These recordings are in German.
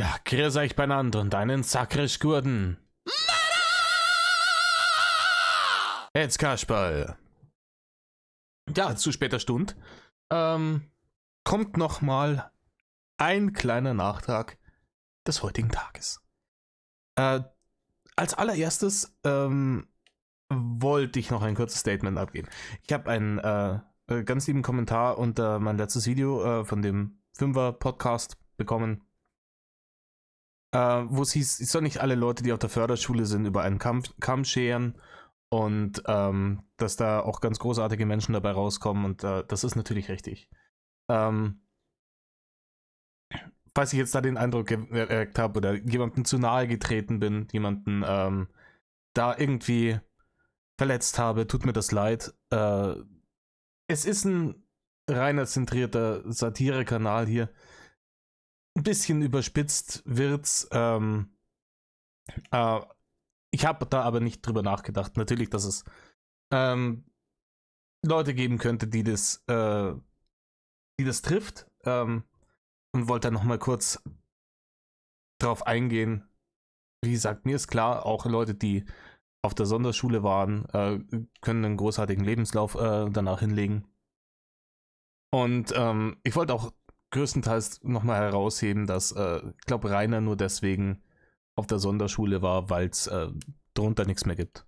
Ja, grüß euch beieinander und einen sakrisch Gurden. Jetzt Kasperl. Ja, zu später Stund. Kommt nochmal ein kleiner Nachtrag des heutigen Tages. Als allererstes wollte ich noch ein kurzes Statement abgeben. Ich habe einen ganz lieben Kommentar unter mein letztes Video von dem Fünfer-Podcast bekommen, wo es hieß, ich soll nicht alle Leute, die auf der Förderschule sind, über einen Kamm scheren und dass da auch ganz großartige Menschen dabei rauskommen und das ist natürlich richtig. Falls ich jetzt da den Eindruck geweckt habe oder jemandem zu nahe getreten bin, jemanden da irgendwie verletzt habe, tut mir das leid. Es ist ein reiner zentrierter Satire-Kanal hier. Ein bisschen überspitzt wird's. Ich habe da aber nicht drüber nachgedacht. Natürlich, dass es Leute geben könnte, die das trifft. Und wollte da nochmal kurz drauf eingehen. Wie gesagt, mir ist klar, auch Leute, die auf der Sonderschule waren, können einen großartigen Lebenslauf danach hinlegen. Und ich wollte auch größtenteils nochmal herausheben, dass ich glaube, Rainer nur deswegen auf der Sonderschule war, weil es drunter nichts mehr gibt.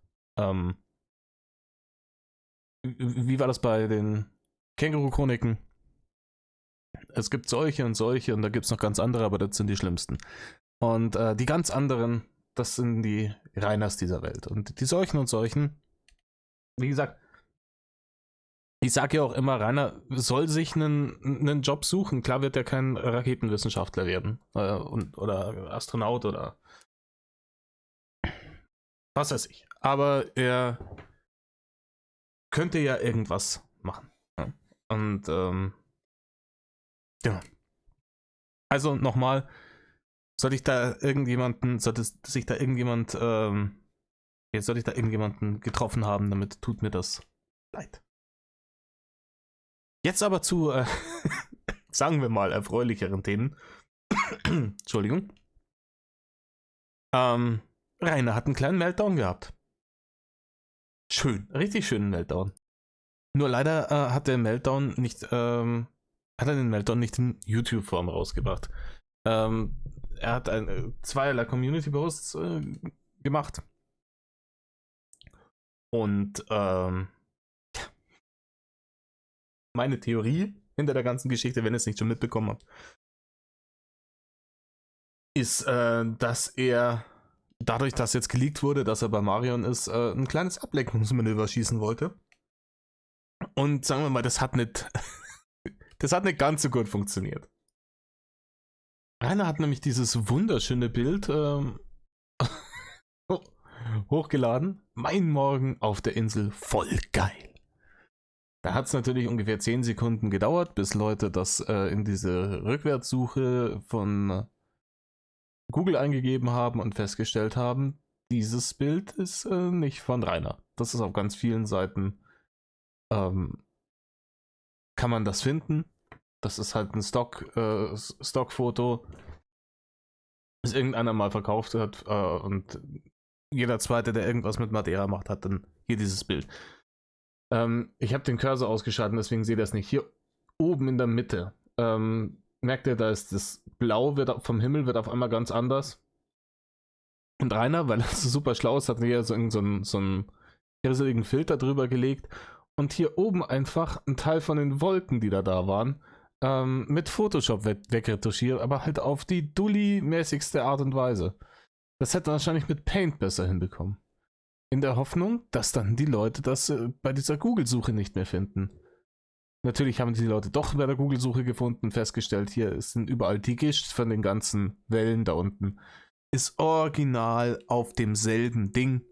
Wie war das bei den Känguru-Chroniken? Es gibt solche und da gibt es noch ganz andere, aber das sind die schlimmsten. Und die ganz anderen, das sind die Rainers dieser Welt. Und die solchen und solchen, wie gesagt, ich sage ja auch immer, Rainer soll sich einen Job suchen. Klar wird er kein Raketenwissenschaftler werden oder Astronaut oder was weiß ich. Aber er könnte ja irgendwas machen. Ja. Und ja. Also nochmal, sollte ich da irgendjemanden getroffen haben, damit tut mir das leid. Jetzt aber zu, sagen wir mal, erfreulicheren Themen. Entschuldigung. Rainer hat einen kleinen Meltdown gehabt. Schön, richtig schönen Meltdown. Nur leider hat den Meltdown nicht in YouTube-Form rausgebracht. Er hat zweierlei Community-Posts gemacht. Und meine Theorie hinter der ganzen Geschichte, wenn ihr es nicht schon mitbekommen habt, ist, dass er dadurch, dass jetzt geleakt wurde, dass er bei Marion ist, ein kleines Ablenkungsmanöver schießen wollte. Und sagen wir mal, das hat nicht ganz so gut funktioniert. Rainer hat nämlich dieses wunderschöne Bild hochgeladen. Mein Morgen auf der Insel, voll geil. Da hat es natürlich ungefähr 10 Sekunden gedauert, bis Leute das in diese Rückwärtssuche von Google eingegeben haben und festgestellt haben, dieses Bild ist nicht von Rainer. Das ist auf ganz vielen Seiten kann man das finden. Das ist halt ein Stockfoto, das irgendeiner mal verkauft hat und jeder Zweite, der irgendwas mit Madeira macht, hat dann hier dieses Bild. Ich habe den Cursor ausgeschaltet, deswegen seht ihr das nicht. Hier oben in der Mitte merkt ihr, da ist das Blau vom Himmel wird auf einmal ganz anders. Und Rainer, weil er so super schlau ist, hat hier so einen grisseligen Filter drüber gelegt und hier oben einfach einen Teil von den Wolken, die da waren, mit Photoshop wegretuschiert, aber halt auf die Dulli-mäßigste Art und Weise. Das hätte er wahrscheinlich mit Paint besser hinbekommen. In der Hoffnung, dass dann die Leute das bei dieser Google-Suche nicht mehr finden. Natürlich haben die Leute doch bei der Google-Suche gefunden, festgestellt, hier sind überall die Gischt von den ganzen Wellen da unten. Ist original auf demselben Ding.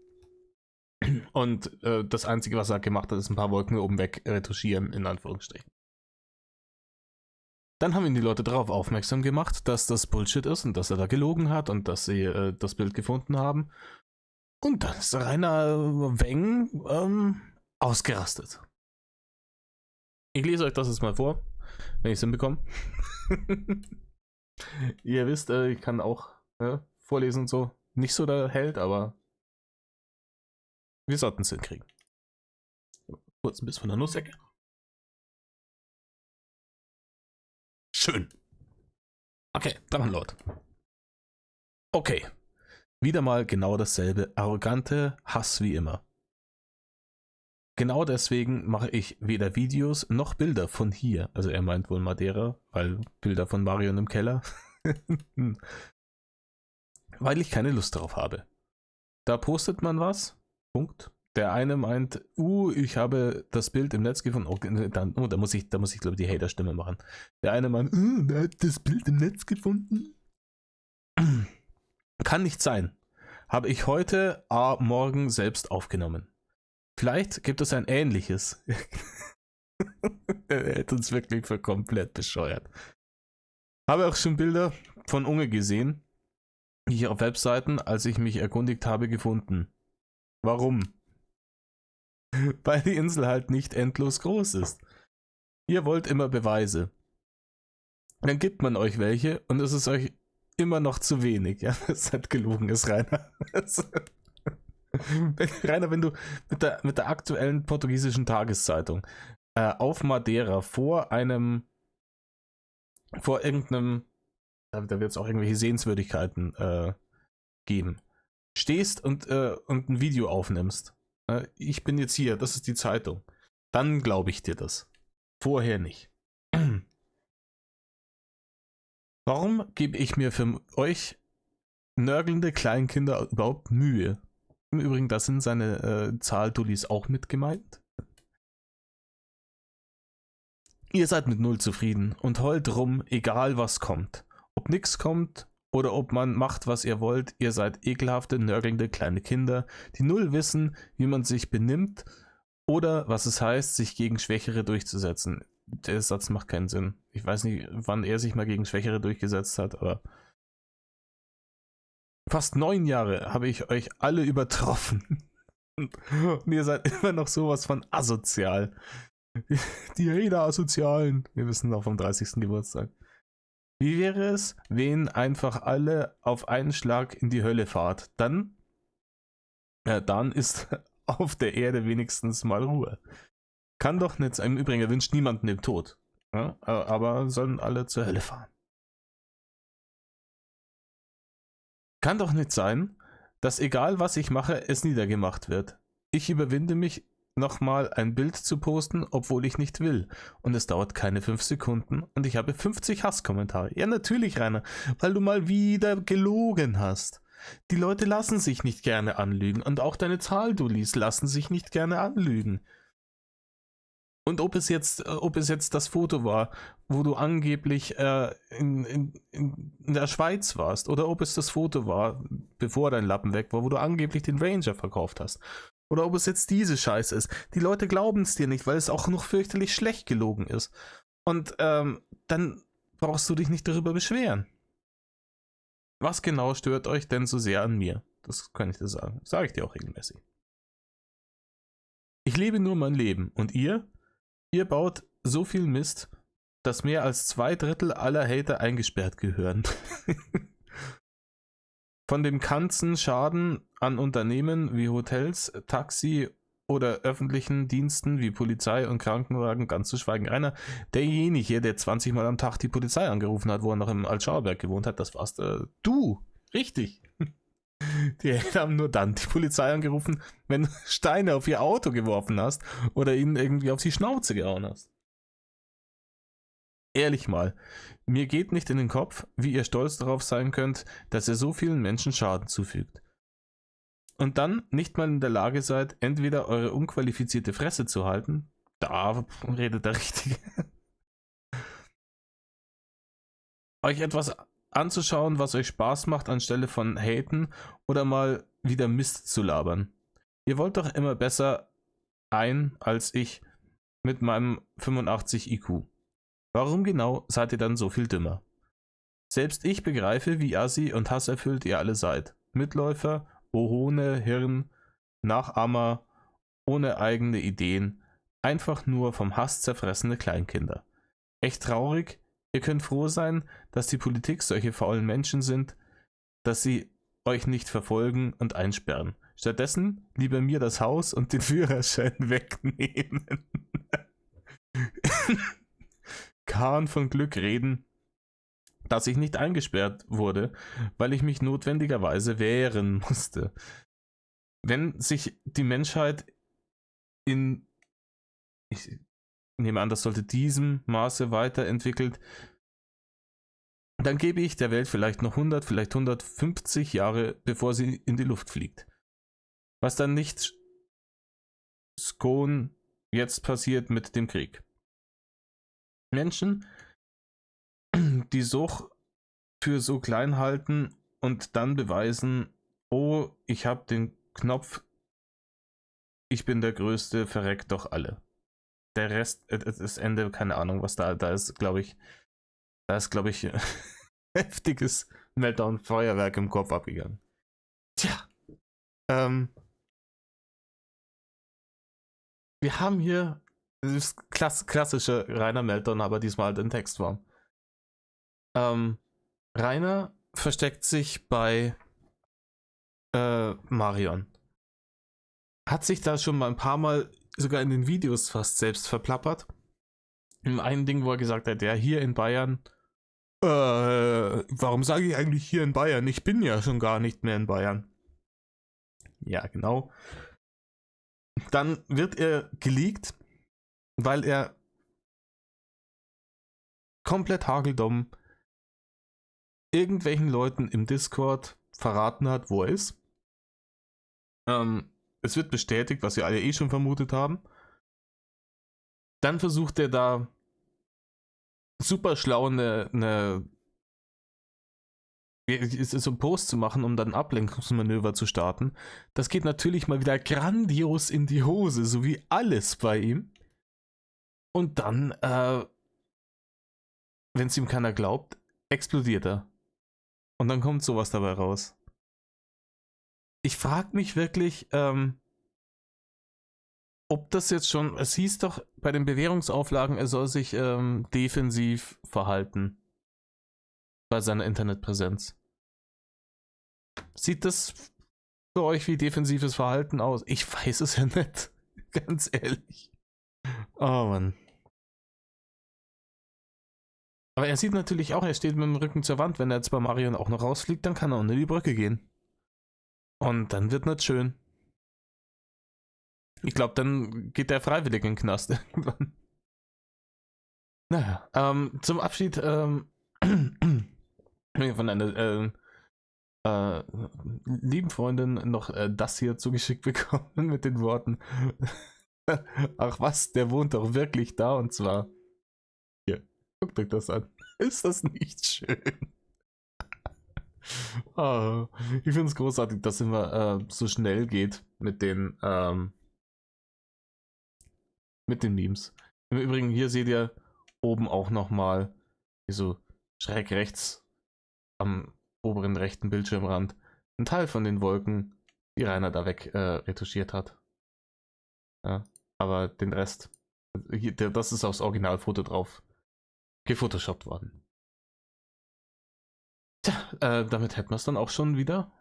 Und das Einzige, was er gemacht hat, ist ein paar Wolken oben weg retuschieren, in Anführungsstrichen. Dann haben ihn die Leute darauf aufmerksam gemacht, dass das Bullshit ist und dass er da gelogen hat und dass sie das Bild gefunden haben. Und dann ist Rainer Weng ausgerastet. Ich lese euch das jetzt mal vor, wenn ich es hinbekomme. Ihr wisst, ich kann auch vorlesen und so. Nicht so der Held, aber wir sollten es hinkriegen. Kurz ein bisschen von der Nussecke. Schön. Okay, Drachenlord. Okay. Wieder mal genau dasselbe. Arrogante Hass wie immer. Genau deswegen mache ich weder Videos noch Bilder von hier. Also er meint wohl Madeira, weil Bilder von Marion im Keller. Weil ich keine Lust darauf habe. Da postet man was. Punkt. Der eine meint, ich habe das Bild im Netz gefunden. Da muss ich glaube ich die Hater-Stimme machen. Der eine meint, wer hat das Bild im Netz gefunden? Kann nicht sein. Habe ich heute morgen selbst aufgenommen. Vielleicht gibt es ein ähnliches. Er hält uns wirklich für komplett bescheuert. Habe auch schon Bilder von Unge gesehen, die ich auf Webseiten, als ich mich erkundigt habe, gefunden. Warum? Weil die Insel halt nicht endlos groß ist. Ihr wollt immer Beweise. Dann gibt man euch welche und es ist euch immer noch zu wenig. Ja, das hat gelogen ist, Rainer. Rainer, wenn du mit der aktuellen portugiesischen Tageszeitung auf Madeira vor irgendeinem, da wird es auch irgendwelche Sehenswürdigkeiten geben, stehst und ein Video aufnimmst. Ich bin jetzt hier, das ist die Zeitung. Dann glaube ich dir das. Vorher nicht. Warum gebe ich mir für euch nörgelnde Kleinkinder überhaupt Mühe? Im Übrigen, da sind seine Zahldullis auch mit gemeint. Ihr seid mit null zufrieden und heult rum, egal was kommt. Ob nix kommt oder ob man macht, was ihr wollt, ihr seid ekelhafte, nörgelnde kleine Kinder, die null wissen, wie man sich benimmt oder was es heißt, sich gegen Schwächere durchzusetzen. Der Satz macht keinen Sinn. Ich weiß nicht, wann er sich mal gegen Schwächere durchgesetzt hat, aber fast 9 Jahre habe ich euch alle übertroffen. Und ihr seid immer noch sowas von asozial. Die Hater-Asozialen. Wir wissen noch vom 30. Geburtstag. Wie wäre es, wenn einfach alle auf einen Schlag in die Hölle fahrt? Dann ist auf der Erde wenigstens mal Ruhe. Kann doch nicht sein. Im Übrigen, er wünscht niemanden den Tod. Ja, aber sollen alle zur Hölle fahren. Kann doch nicht sein, dass egal was ich mache, es niedergemacht wird. Ich überwinde mich, nochmal ein Bild zu posten, obwohl ich nicht will. Und es dauert keine 5 Sekunden und ich habe 50 Hasskommentare. Ja, natürlich, Rainer, weil du mal wieder gelogen hast. Die Leute lassen sich nicht gerne anlügen und auch deine Zahldullis lassen sich nicht gerne anlügen. Und ob es jetzt das Foto war, wo du angeblich in der Schweiz warst, oder ob es das Foto war, bevor dein Lappen weg war, wo du angeblich den Ranger verkauft hast. Oder ob es jetzt diese Scheiße ist. Die Leute glauben es dir nicht, weil es auch noch fürchterlich schlecht gelogen ist. Und dann brauchst du dich nicht darüber beschweren. Was genau stört euch denn so sehr an mir? Das kann ich dir sagen. Sage ich dir auch regelmäßig. Ich lebe nur mein Leben. Und ihr? Ihr baut so viel Mist, dass mehr als 2/3 aller Hater eingesperrt gehören. Von dem ganzen Schaden an Unternehmen wie Hotels, Taxi oder öffentlichen Diensten wie Polizei und Krankenwagen ganz zu schweigen. Rainer, derjenige, der 20 Mal am Tag die Polizei angerufen hat, wo er noch im Altschauerberg gewohnt hat, das warst du. Richtig. Die haben nur dann die Polizei angerufen, wenn du Steine auf ihr Auto geworfen hast oder ihnen irgendwie auf die Schnauze gehauen hast. Ehrlich mal, mir geht nicht in den Kopf, wie ihr stolz darauf sein könnt, dass ihr so vielen Menschen Schaden zufügt. Und dann nicht mal in der Lage seid, entweder eure unqualifizierte Fresse zu halten, da redet der Richtige, euch etwas anzuschauen, was euch Spaß macht, anstelle von haten oder mal wieder Mist zu labern. Ihr wollt doch immer besser als ich mit meinem 85 IQ. Warum genau seid ihr dann so viel dümmer? Selbst ich begreife, wie assi und hasserfüllt ihr alle seid. Mitläufer, ohne Hirn, Nachahmer, ohne eigene Ideen, einfach nur vom Hass zerfressene Kleinkinder. Echt traurig, Ihr könnt froh sein, dass die Politik solche faulen Menschen sind, dass sie euch nicht verfolgen und einsperren. Stattdessen lieber mir das Haus und den Führerschein wegnehmen. Kahn von Glück reden, dass ich nicht eingesperrt wurde, weil ich mich notwendigerweise wehren musste. Wenn sich die Menschheit ich nehme an, das sollte diesem Maße weiterentwickelt, dann gebe ich der Welt vielleicht noch 100, vielleicht 150 Jahre, bevor sie in die Luft fliegt. Was dann nicht Scone jetzt passiert mit dem Krieg. Menschen, die so für so klein halten und dann beweisen, oh, ich habe den Knopf, ich bin der Größte, verreckt doch alle. Der Rest, das Ende, keine Ahnung, was da ist, glaube ich, heftiges Meltdown-Feuerwerk im Kopf abgegangen. Tja, wir haben hier das klassische Rainer Meltdown, aber diesmal halt in Textform. Rainer versteckt sich bei Marion. Hat sich da schon mal ein paar Mal sogar in den Videos fast selbst verplappert. In einem Ding, wo er gesagt hat, ja, hier in Bayern, warum sage ich eigentlich hier in Bayern? Ich bin ja schon gar nicht mehr in Bayern. Ja, genau. Dann wird er geleakt, weil er komplett hageldumm irgendwelchen Leuten im Discord verraten hat, wo er ist. Es wird bestätigt, was wir alle eh schon vermutet haben. Dann versucht er da super schlau eine so einen Post zu machen, um dann ein Ablenkungsmanöver zu starten. Das geht natürlich mal wieder grandios in die Hose, so wie alles bei ihm. Und dann, wenn es ihm keiner glaubt, explodiert er. Und dann kommt sowas dabei raus. Ich frage mich wirklich, ob das jetzt schon, es hieß doch bei den Bewährungsauflagen, er soll sich defensiv verhalten bei seiner Internetpräsenz. Sieht das für euch wie defensives Verhalten aus? Ich weiß es ja nicht, ganz ehrlich. Oh Mann. Aber er sieht natürlich auch, er steht mit dem Rücken zur Wand. Wenn er jetzt bei Marion auch noch rausfliegt, dann kann er unter die Brücke gehen. Und dann wird nicht schön. Ich glaube, dann geht der freiwillig in den Knast irgendwann. Naja, zum Abschied von einer lieben Freundin noch das hier zugeschickt bekommen mit den Worten: Ach was, der wohnt doch wirklich da, und zwar hier, guckt euch das an. Ist das nicht schön? Oh, ich finde es großartig, dass es immer so schnell geht mit den Memes. Im Übrigen, hier seht ihr oben auch nochmal so schräg rechts am oberen rechten Bildschirmrand ein Teil von den Wolken, die Rainer da weg retuschiert hat. Ja, aber den Rest, das ist aufs Originalfoto drauf gefotoshoppt worden. Tja, damit hätten wir es dann auch schon wieder.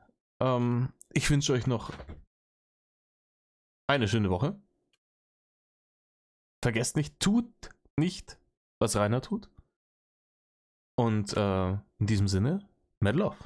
Ich wünsche euch noch eine schöne Woche. Vergesst nicht, tut nicht, was Rainer tut. Und in diesem Sinne, Mad Love.